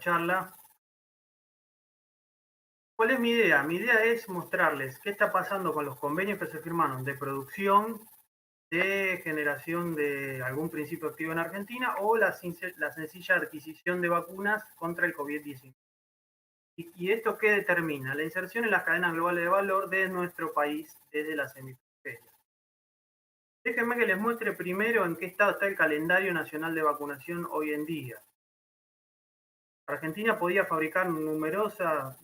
charla. ¿Cuál es mi idea? Mi idea es mostrarles qué está pasando con los convenios que se firmaron de producción, de generación de algún principio activo en Argentina o la sencilla adquisición de vacunas contra el COVID-19. ¿Y esto qué determina? La inserción en las cadenas globales de valor de nuestro país desde la semiperiferia. Déjenme que les muestre primero en qué estado está el calendario nacional de vacunación hoy en día. Argentina podía fabricar numerosas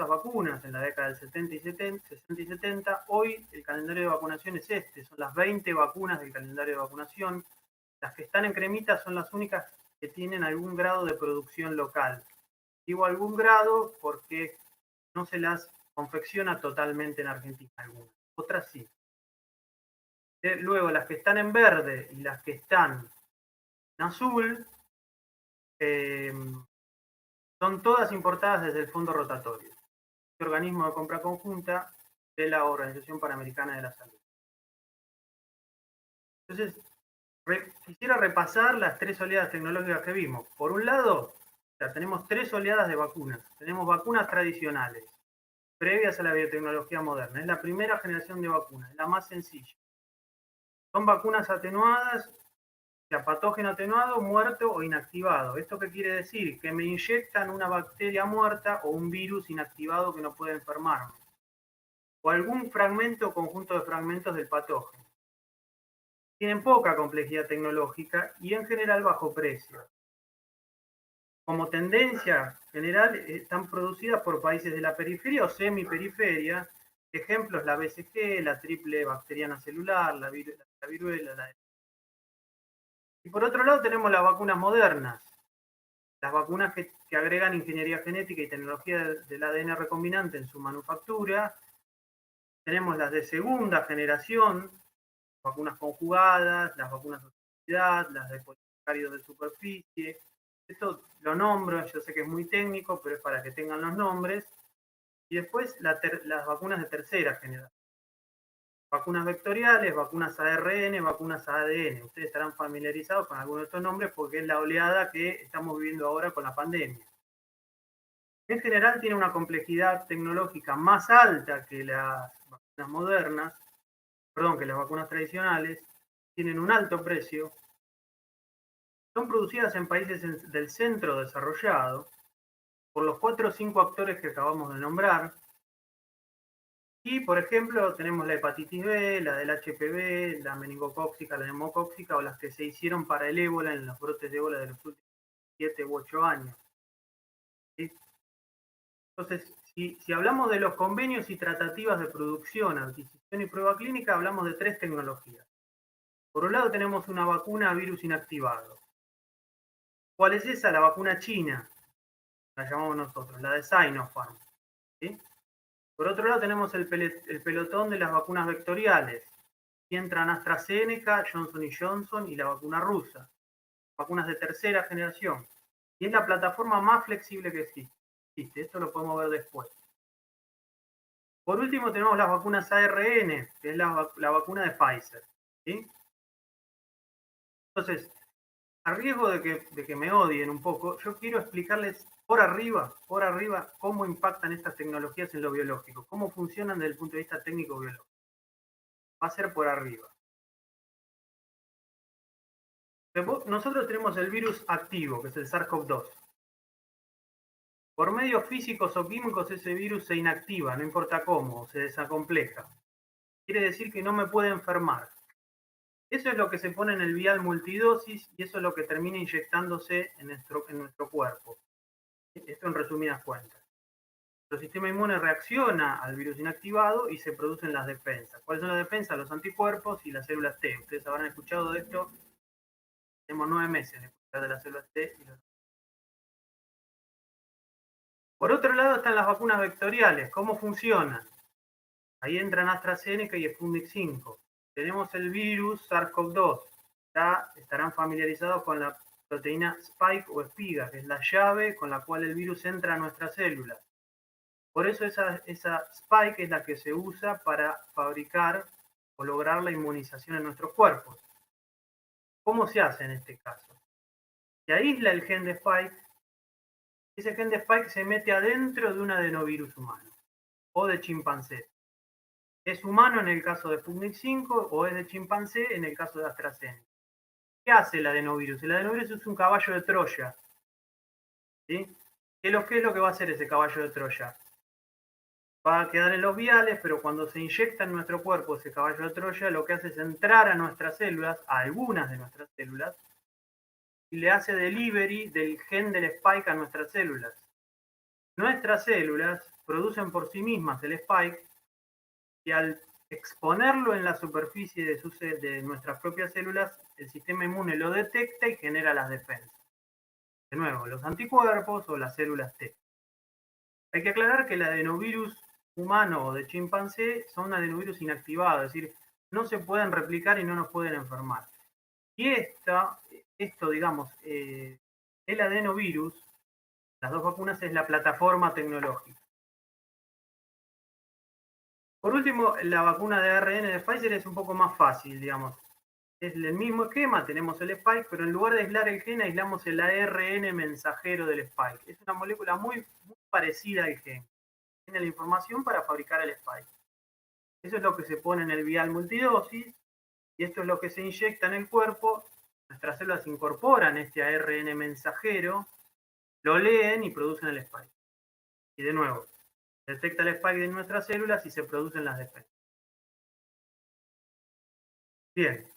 vacunas en la década del 60 y 70. Hoy el calendario de vacunación es este, son las 20 vacunas del calendario de vacunación. Las que están en cremita son las únicas que tienen algún grado de producción local. Digo algún grado porque no se las confecciona totalmente en Argentina algunas, otras sí. Luego las que están en verde y las que están en azul son todas importadas desde el fondo rotatorio, este organismo de compra conjunta de la Organización Panamericana de la Salud. Entonces, quisiera repasar las tres oleadas tecnológicas que vimos. Por un lado, tenemos tres oleadas de vacunas. Tenemos vacunas tradicionales, previas a la biotecnología moderna. Es la primera generación de vacunas, es la más sencilla. Son vacunas atenuadas, o sea, patógeno atenuado, muerto o inactivado. ¿Esto qué quiere decir? Que me inyectan una bacteria muerta o un virus inactivado que no puede enfermarme. O algún fragmento o conjunto de fragmentos del patógeno. Tienen poca complejidad tecnológica y en general bajo precio. Como tendencia general, están producidas por países de la periferia o semiperiferia. Ejemplos, la BCG, la triple bacteriana celular, la viruela. Y por otro lado tenemos las vacunas modernas, las vacunas que agregan ingeniería genética y tecnología del ADN recombinante en su manufactura. Tenemos las de segunda generación, vacunas conjugadas, las vacunas de toxicidad, las de polisacáridos de superficie. Esto lo nombro, yo sé que es muy técnico, pero es para que tengan los nombres. Y después las vacunas de tercera generación. Vacunas vectoriales, vacunas ARN, vacunas ADN. Ustedes estarán familiarizados con algunos de estos nombres porque es la oleada que estamos viviendo ahora con la pandemia. En general tiene una complejidad tecnológica más alta que las vacunas modernas, que las vacunas tradicionales, tienen un alto precio, son producidas en países del centro desarrollado por los 4 o 5 actores que acabamos de nombrar. Y, por ejemplo, tenemos la hepatitis B, la del HPV, la meningocócica, la neumocócica o las que se hicieron para el ébola en los brotes de ébola de los últimos 7 u 8 años. ¿Sí? Entonces, si hablamos de los convenios y tratativas de producción, adquisición y prueba clínica, hablamos de 3 tecnologías. Por un lado tenemos una vacuna a virus inactivado. ¿Cuál es esa? La vacuna china, la llamamos nosotros, la de Sinopharm. ¿Sí? Por otro lado tenemos el pelotón de las vacunas vectoriales. Aquí entran AstraZeneca, Johnson Johnson y la vacuna rusa. Vacunas de tercera generación. Y es la plataforma más flexible que existe. Esto lo podemos ver después. Por último tenemos las vacunas ARN, que es la vacuna de Pfizer. ¿Sí? Entonces, a riesgo de que me odien un poco, yo quiero explicarles por arriba, cómo impactan estas tecnologías en lo biológico, cómo funcionan desde el punto de vista técnico-biológico. Va a ser por arriba. Nosotros tenemos el virus activo, que es el SARS-CoV-2. Por medios físicos o químicos ese virus se inactiva, no importa cómo, se desacompleja. Quiere decir que no me puede enfermar. Eso es lo que se pone en el vial multidosis y eso es lo que termina inyectándose en nuestro cuerpo. Esto en resumidas cuentas. El sistema inmune reacciona al virus inactivado y se producen las defensas. ¿Cuáles son las defensas? Los anticuerpos y las células T. Ustedes habrán escuchado de esto. Tenemos 9 meses de escuchar de las células T. Por otro lado están las vacunas vectoriales. ¿Cómo funcionan? Ahí entran AstraZeneca y Sputnik 5. Tenemos el virus SARS-CoV-2. Ya estarán familiarizados con la proteína spike o espiga, que es la llave con la cual el virus entra a nuestras células. Por eso esa spike es la que se usa para fabricar o lograr la inmunización en nuestros cuerpos. ¿Cómo se hace en este caso? Se aísla el gen de spike, Ese gen de Spike se mete adentro de un adenovirus humano o de chimpancé. Es humano en el caso de Sputnik 5 o es de chimpancé en el caso de AstraZeneca. ¿Qué hace el adenovirus? El adenovirus es un caballo de Troya. ¿Sí? ¿Qué es lo que va a hacer ese caballo de Troya? Va a quedar en los viales, pero cuando se inyecta en nuestro cuerpo ese caballo de Troya, lo que hace es entrar a nuestras células, a algunas de nuestras células, y le hace delivery del gen del spike a nuestras células. Nuestras células producen por sí mismas el spike y al exponerlo en la superficie de nuestras propias células, el sistema inmune lo detecta y genera las defensas. De nuevo, los anticuerpos o las células T. Hay que aclarar que el adenovirus humano o de chimpancé son adenovirus inactivados, es decir, no se pueden replicar y no nos pueden enfermar. Y digamos, el adenovirus, las dos vacunas, es la plataforma tecnológica. Por último, la vacuna de ARN de Pfizer es un poco más fácil, digamos. Es el mismo esquema, tenemos el spike, pero en lugar de aislar el gen, aislamos el ARN mensajero del spike. Es una molécula muy parecida al gen. Tiene la información para fabricar el spike. Eso es lo que se pone en el vial multidosis y esto es lo que se inyecta en el cuerpo. Nuestras células incorporan este ARN mensajero, lo leen y producen el spike. Y de nuevo, detecta el spike de nuestras células y se producen las defensas. Bien,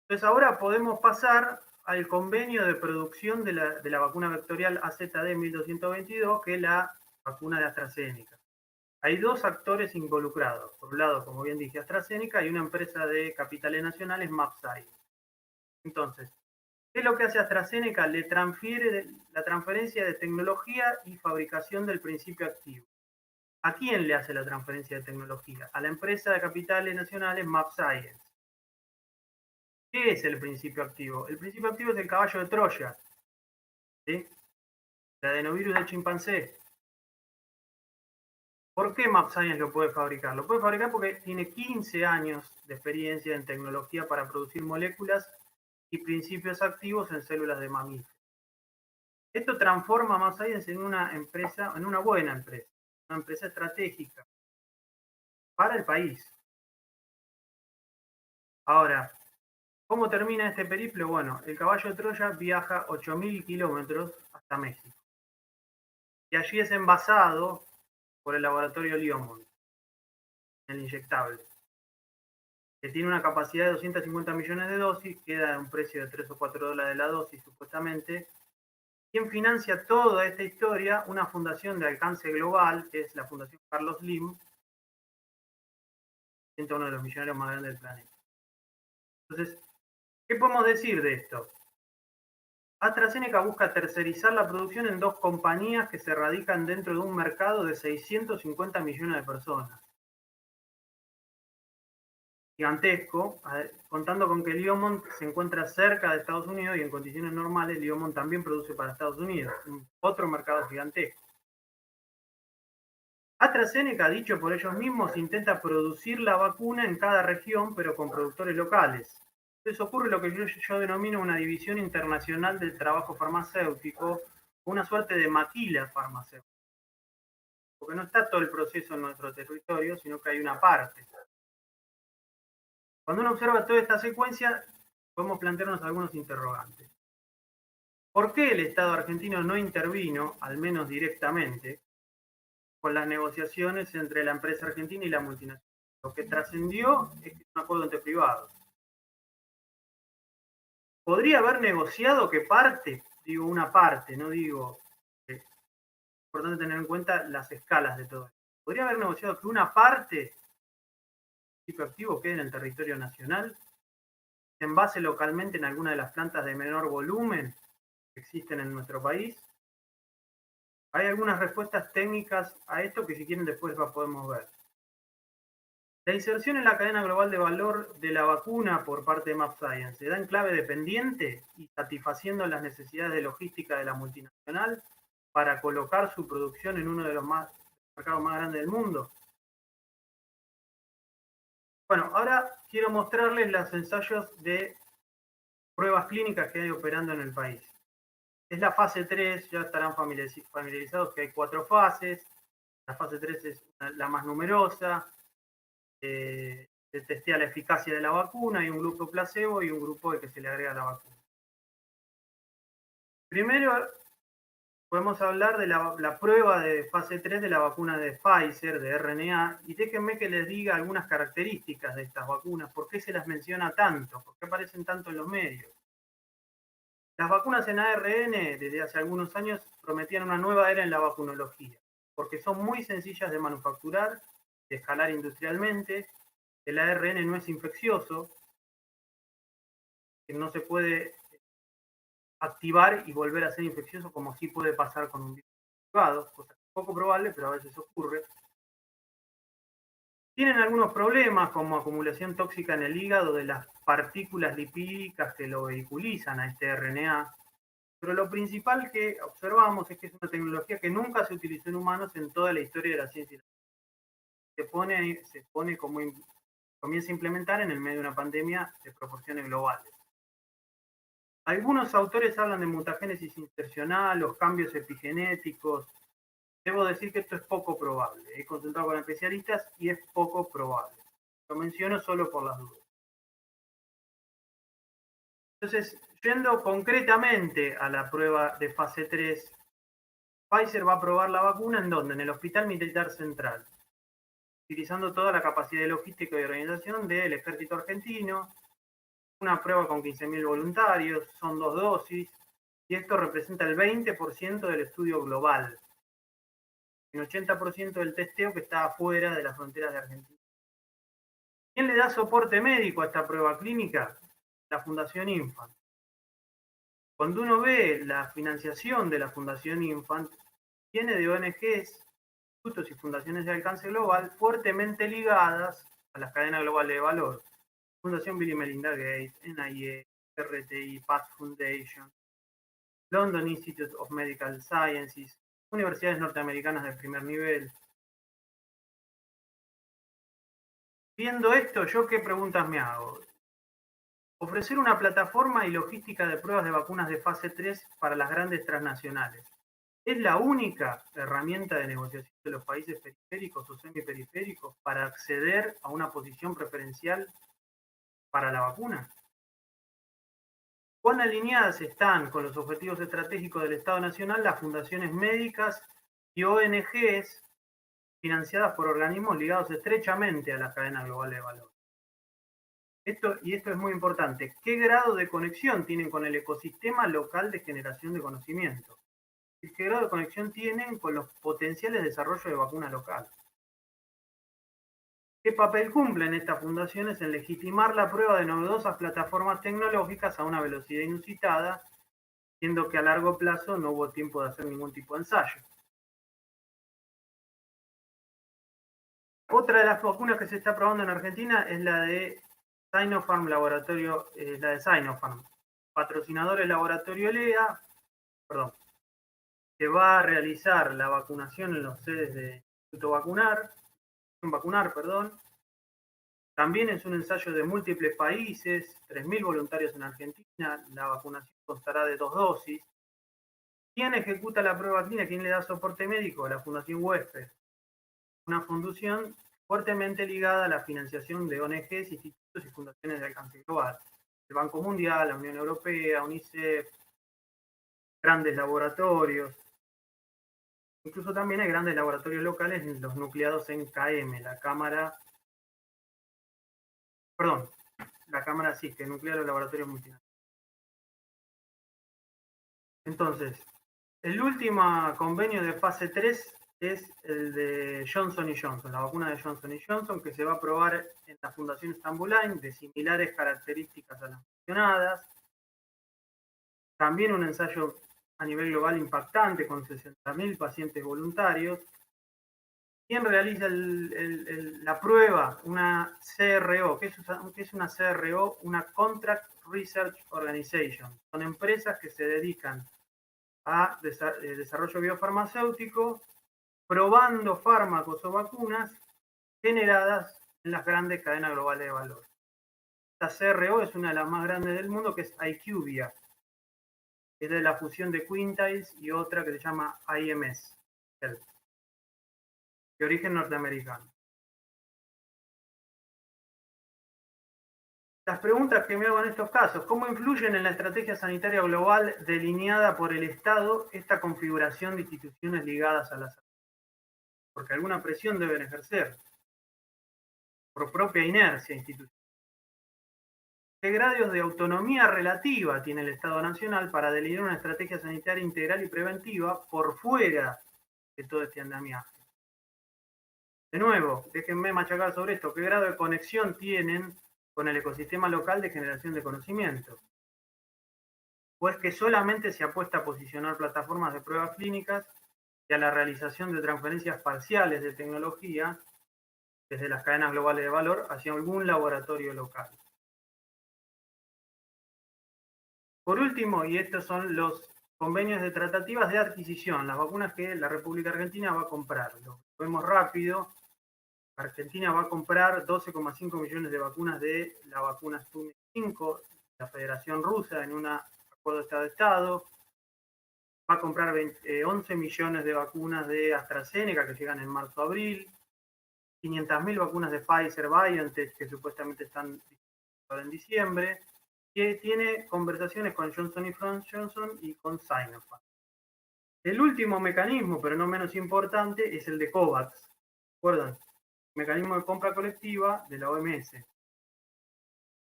entonces ahora podemos pasar al convenio de producción de la vacuna vectorial AZD1222, que es la vacuna de AstraZeneca. Hay dos actores involucrados. Por un lado, como bien dije, AstraZeneca y una empresa de capitales nacionales, mAbxience. Entonces, ¿qué es lo que hace AstraZeneca? Le transfiere la transferencia de tecnología y fabricación del principio activo. ¿A quién le hace la transferencia de tecnología? A la empresa de capitales nacionales mAbxience. ¿Qué es el principio activo? El principio activo es el caballo de Troya, ¿sí? El adenovirus de chimpancé. ¿Por qué mAbxience lo puede fabricar? Lo puede fabricar porque tiene 15 años de experiencia en tecnología para producir moléculas y principios activos en células de mamíferos. Esto transforma a mAbxience en una empresa, en una buena empresa, una empresa estratégica para el país. Ahora, ¿cómo termina este periplo? Bueno, el caballo de Troya viaja 8.000 kilómetros hasta México. Y allí es envasado por el laboratorio Liomont, el inyectable, que tiene una capacidad de 250 millones de dosis, queda a un precio de 3 o 4 dólares la dosis supuestamente. ¿Quién financia toda esta historia? Una fundación de alcance global, que es la Fundación Carlos Slim, uno de los millonarios más grandes del planeta. Entonces, ¿qué podemos decir de esto? AstraZeneca busca tercerizar la producción en dos compañías que se radican dentro de un mercado de 650 millones de personas. Gigantesco, contando con que Liomont se encuentra cerca de Estados Unidos y en condiciones normales Liomont también produce para Estados Unidos, otro mercado gigantesco. AstraZeneca, dicho por ellos mismos, intenta producir la vacuna en cada región, pero con productores locales. Entonces ocurre lo que yo denomino una división internacional del trabajo farmacéutico, una suerte de maquila farmacéutica, porque no está todo el proceso en nuestro territorio, sino que hay una parte. Cuando uno observa toda esta secuencia, podemos plantearnos algunos interrogantes. ¿Por qué el Estado argentino no intervino, al menos directamente, con las negociaciones entre la empresa argentina y la multinacional? Lo que trascendió es que es un acuerdo entre privados. ¿Podría haber negociado que parte, digo una parte, no digo, es importante tener en cuenta las escalas de todo esto? ¿Podría haber negociado que una parte del principio activo quede en el territorio nacional, se envase localmente en alguna de las plantas de menor volumen que existen en nuestro país? Hay algunas respuestas técnicas a esto que si quieren después las podemos ver. La inserción en la cadena global de valor de la vacuna por parte de mAbxience se da en clave dependiente y satisfaciendo las necesidades de logística de la multinacional para colocar su producción en uno de los mercados más grandes del mundo. Bueno, ahora quiero mostrarles los ensayos de pruebas clínicas que hay operando en el país. Es la fase 3, ya estarán familiarizados que hay 4 fases. La fase 3 es la más numerosa. Se testea la eficacia de la vacuna, hay un grupo placebo y un grupo de que se le agrega la vacuna. Primero, podemos hablar de la prueba de fase 3 de la vacuna de Pfizer, de RNA, y déjenme que les diga algunas características de estas vacunas, por qué se las menciona tanto, por qué aparecen tanto en los medios. Las vacunas en ARN desde hace algunos años prometían una nueva era en la vacunología, porque son muy sencillas de manufacturar, de escalar industrialmente, el ARN no es infeccioso, no se puede activar y volver a ser infeccioso como sí puede pasar con un virus activado, cosa poco probable, pero a veces ocurre. Tienen algunos problemas como acumulación tóxica en el hígado de las partículas lipídicas que lo vehiculizan a este RNA, pero lo principal que observamos es que es una tecnología que nunca se utilizó en humanos en toda la historia de la ciencia. Se pone como comienza a implementar en el medio de una pandemia de proporciones globales. Algunos autores hablan de mutagénesis insercional, los cambios epigenéticos. Debo decir que esto es poco probable. He consultado con especialistas y es poco probable. Lo menciono solo por las dudas. Entonces, yendo concretamente a la prueba de fase 3, Pfizer va a probar la vacuna ¿en dónde? En el Hospital Militar Central, utilizando toda la capacidad de logística y organización del Ejército Argentino, una prueba con 15.000 voluntarios, son 2 dosis, y esto representa el 20% del estudio global, el 80% del testeo que está afuera de las fronteras de Argentina. ¿Quién le da soporte médico a esta prueba clínica? La Fundación Infant. Cuando uno ve la financiación de la Fundación Infant, viene de ONGs, institutos y fundaciones de alcance global fuertemente ligadas a las cadenas globales de valor. Fundación Bill y Melinda Gates, NIH, RTI, Path Foundation, London Institute of Medical Sciences, universidades norteamericanas de primer nivel. Viendo esto, ¿yo qué preguntas me hago? Ofrecer una plataforma y logística de pruebas de vacunas de fase 3 para las grandes transnacionales. ¿Es la única herramienta de negociación de los países periféricos o semiperiféricos para acceder a una posición preferencial para la vacuna? ¿Cuán alineadas están con los objetivos estratégicos del Estado Nacional las fundaciones médicas y ONGs financiadas por organismos ligados estrechamente a la cadena global de valor? Esto es muy importante. ¿Qué grado de conexión tienen con el ecosistema local de generación de conocimiento? ¿Qué grado de conexión tienen con los potenciales desarrollos de vacuna local? ¿Qué papel cumplen estas fundaciones en legitimar la prueba de novedosas plataformas tecnológicas a una velocidad inusitada, siendo que a largo plazo no hubo tiempo de hacer ningún tipo de ensayo? Otra de las vacunas que se está probando en Argentina es la de Sinopharm Laboratorio, la de Sinopharm, patrocinador del laboratorio LEA, perdón, que va a realizar la vacunación en los sedes de Instituto Vacunar, perdón. También es un ensayo de múltiples países, 3.000 voluntarios en Argentina, la vacunación constará de 2 dosis. ¿Quién ejecuta la prueba clínica? ¿Quién le da soporte médico? La Fundación Huésped, una fundación fuertemente ligada a la financiación de ONGs, institutos y fundaciones de alcance global. El Banco Mundial, la Unión Europea, UNICEF, grandes laboratorios. Incluso también hay grandes laboratorios locales, los nucleados en CAEM, la Cámara CISTE, Nuclear de Laboratorios Multinacionales. Entonces, el último convenio de fase 3 es el de Johnson Johnson, la vacuna de Johnson Johnson, que se va a probar en la Fundación Stambuline, de similares características a las mencionadas. También un ensayo a nivel global impactante con 60.000 pacientes voluntarios. ¿Quién realiza la prueba? Una CRO. ¿Qué es una CRO? Una Contract Research Organization. Son empresas que se dedican a desarrollo biofarmacéutico, probando fármacos o vacunas generadas en las grandes cadenas globales de valor. Esta CRO es una de las más grandes del mundo, que es IQVIA. es de la fusión de Quintiles y otra que se llama IMS, de origen norteamericano. Las preguntas que me hago en estos casos: ¿cómo influyen en la estrategia sanitaria global delineada por el Estado esta configuración de instituciones ligadas a la salud? Porque alguna presión deben ejercer por propia inercia institucional. ¿Qué grados de autonomía relativa tiene el Estado Nacional para delinear una estrategia sanitaria integral y preventiva por fuera de todo este andamiaje? De nuevo, déjenme machacar sobre esto. ¿Qué grado de conexión tienen con el ecosistema local de generación de conocimiento? ¿O es que solamente se apuesta a posicionar plataformas de pruebas clínicas y a la realización de transferencias parciales de tecnología desde las cadenas globales de valor hacia algún laboratorio local? Por último, y estos son los convenios de tratativas de adquisición, las vacunas que la República Argentina va a comprar. Lo vemos rápido. Argentina va a comprar 12,5 millones de vacunas de la vacuna Sputnik 5, la Federación Rusa, en un acuerdo Estado-Estado. Va a comprar 11 millones de vacunas de AstraZeneca que llegan en marzo-abril. 500.000 vacunas de Pfizer-BioNTech que supuestamente están en diciembre. Que tiene conversaciones con Johnson Johnson y con Sinopharm. El último mecanismo, pero no menos importante, es el de COVAX. ¿Recuerdan? Mecanismo de compra colectiva de la OMS.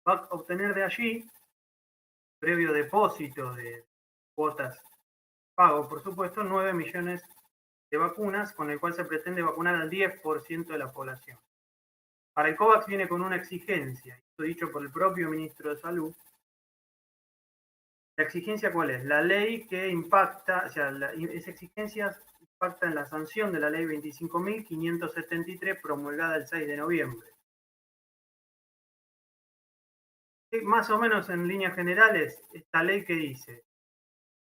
Va a obtener de allí, previo depósito de cuotas pago, por supuesto, 9 millones de vacunas, con el cual se pretende vacunar al 10% de la población. Para el COVAX viene con una exigencia, esto dicho por el propio ministro de Salud. ¿La exigencia cuál es? La ley que impacta, o sea, esa exigencia impacta en la sanción de la ley 25.573 promulgada el 6 de noviembre. Más o menos en líneas generales, esta ley que dice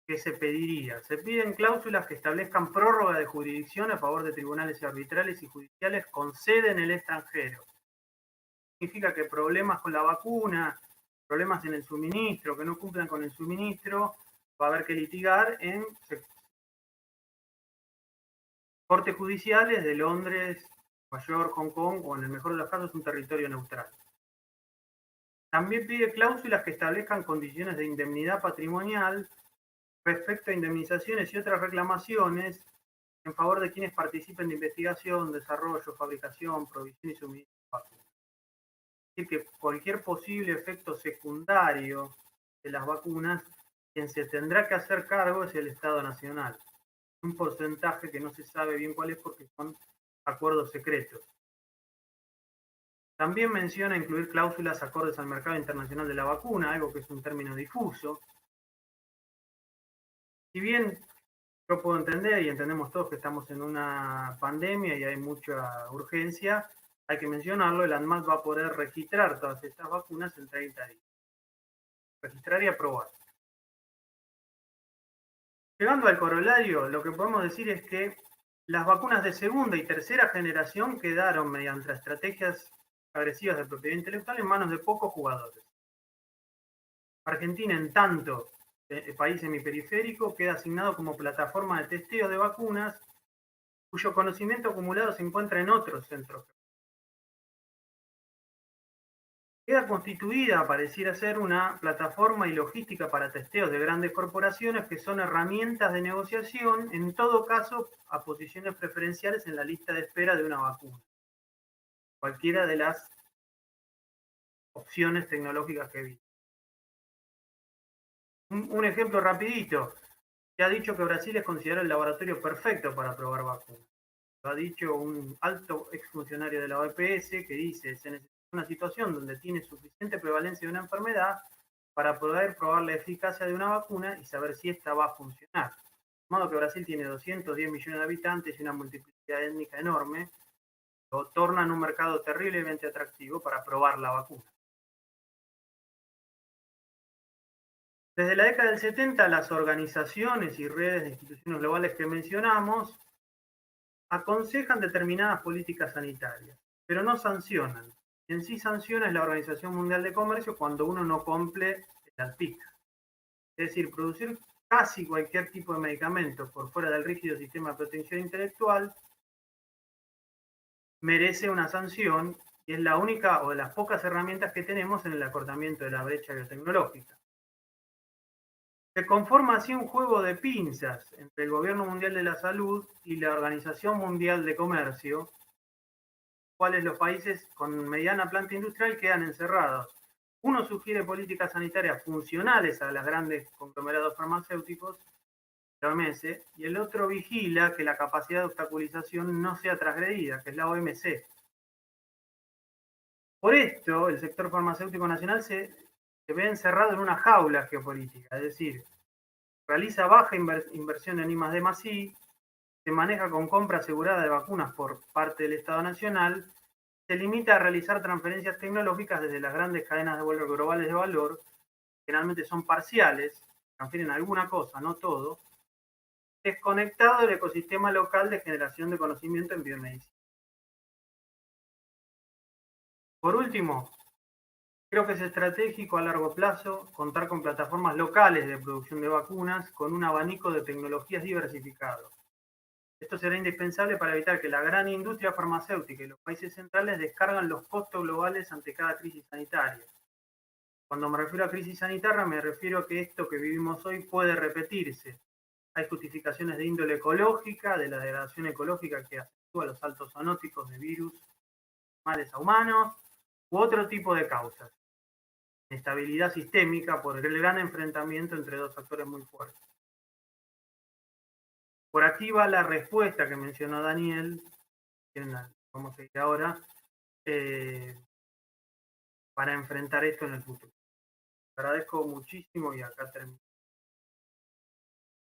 que se pediría, se piden cláusulas que establezcan prórroga de jurisdicción a favor de tribunales arbitrales y judiciales con sede en el extranjero. Significa que problemas con la vacuna, problemas en el suministro, que no cumplan con el suministro, va a haber que litigar en cortes judiciales de Londres, Nueva York, Hong Kong o en el mejor de los casos un territorio neutral. También pide cláusulas que establezcan condiciones de indemnidad patrimonial respecto a indemnizaciones y otras reclamaciones en favor de quienes participen de investigación, desarrollo, fabricación, provisión y suministro de vacunas. Es decir, que cualquier posible efecto secundario de las vacunas, quien se tendrá que hacer cargo es el Estado Nacional. Un porcentaje que no se sabe bien cuál es porque son acuerdos secretos. También menciona incluir cláusulas acordes al mercado internacional de la vacuna, algo que es un término difuso. Si bien yo puedo entender y entendemos todos que estamos en una pandemia y hay mucha urgencia, hay que mencionarlo, el ANMAT va a poder registrar todas estas vacunas en 30 días. Registrar y aprobar. Llegando al corolario, lo que podemos decir es que las vacunas de segunda y tercera generación quedaron mediante estrategias agresivas de propiedad intelectual en manos de pocos jugadores. Argentina, en tanto país semiperiférico, queda asignado como plataforma de testeo de vacunas cuyo conocimiento acumulado se encuentra en otros centros. Queda constituida, pareciera ser, una plataforma y logística para testeos de grandes corporaciones que son herramientas de negociación, en todo caso, a posiciones preferenciales en la lista de espera de una vacuna. Cualquiera de las opciones tecnológicas que vi. Un ejemplo rapidito. Se ha dicho que Brasil es considerado el laboratorio perfecto para probar vacunas. Lo ha dicho un alto exfuncionario de la OPS que dice: se necesita una situación donde tiene suficiente prevalencia de una enfermedad para poder probar la eficacia de una vacuna y saber si esta va a funcionar. De modo que Brasil tiene 210 millones de habitantes y una multiplicidad étnica enorme, lo torna en un mercado terriblemente atractivo para probar la vacuna. Desde la década del 70, las organizaciones y redes de instituciones globales que mencionamos aconsejan determinadas políticas sanitarias, pero no sancionan. En sí sanciona es la Organización Mundial de Comercio cuando uno no cumple el ALPIC. Es decir, producir casi cualquier tipo de medicamento por fuera del rígido sistema de protección intelectual merece una sanción y es la única o de las pocas herramientas que tenemos en el acortamiento de la brecha biotecnológica. Se conforma así un juego de pinzas entre el Gobierno Mundial de la Salud y la Organización Mundial de Comercio, cuales los países con mediana planta industrial quedan encerrados. Uno sugiere políticas sanitarias funcionales a los grandes conglomerados farmacéuticos, la OMS, y el otro vigila que la capacidad de obstaculización no sea transgredida, que es la OMC. Por esto, el sector farmacéutico nacional se ve encerrado en una jaula geopolítica, es decir, realiza baja inversión en I+D+I, se maneja con compra asegurada de vacunas por parte del Estado Nacional, se limita a realizar transferencias tecnológicas desde las grandes cadenas de valor globales de valor, generalmente son parciales, transfieren alguna cosa, no todo, desconectado del ecosistema local de generación de conocimiento en biomedicina. Por último, creo que es estratégico a largo plazo contar con plataformas locales de producción de vacunas con un abanico de tecnologías diversificado. Esto será indispensable para evitar que la gran industria farmacéutica y los países centrales descargan los costos globales ante cada crisis sanitaria. Cuando me refiero a crisis sanitaria, me refiero a que esto que vivimos hoy puede repetirse. Hay justificaciones de índole ecológica, de la degradación ecológica que acentúa los saltos zoonóticos de virus, males a humanos, u otro tipo de causas. Estabilidad sistémica por el gran enfrentamiento entre dos actores muy fuertes. Por aquí va la respuesta que mencionó Daniel, que vamos a ir ahora, para enfrentar esto en el futuro. Agradezco muchísimo y acá termino.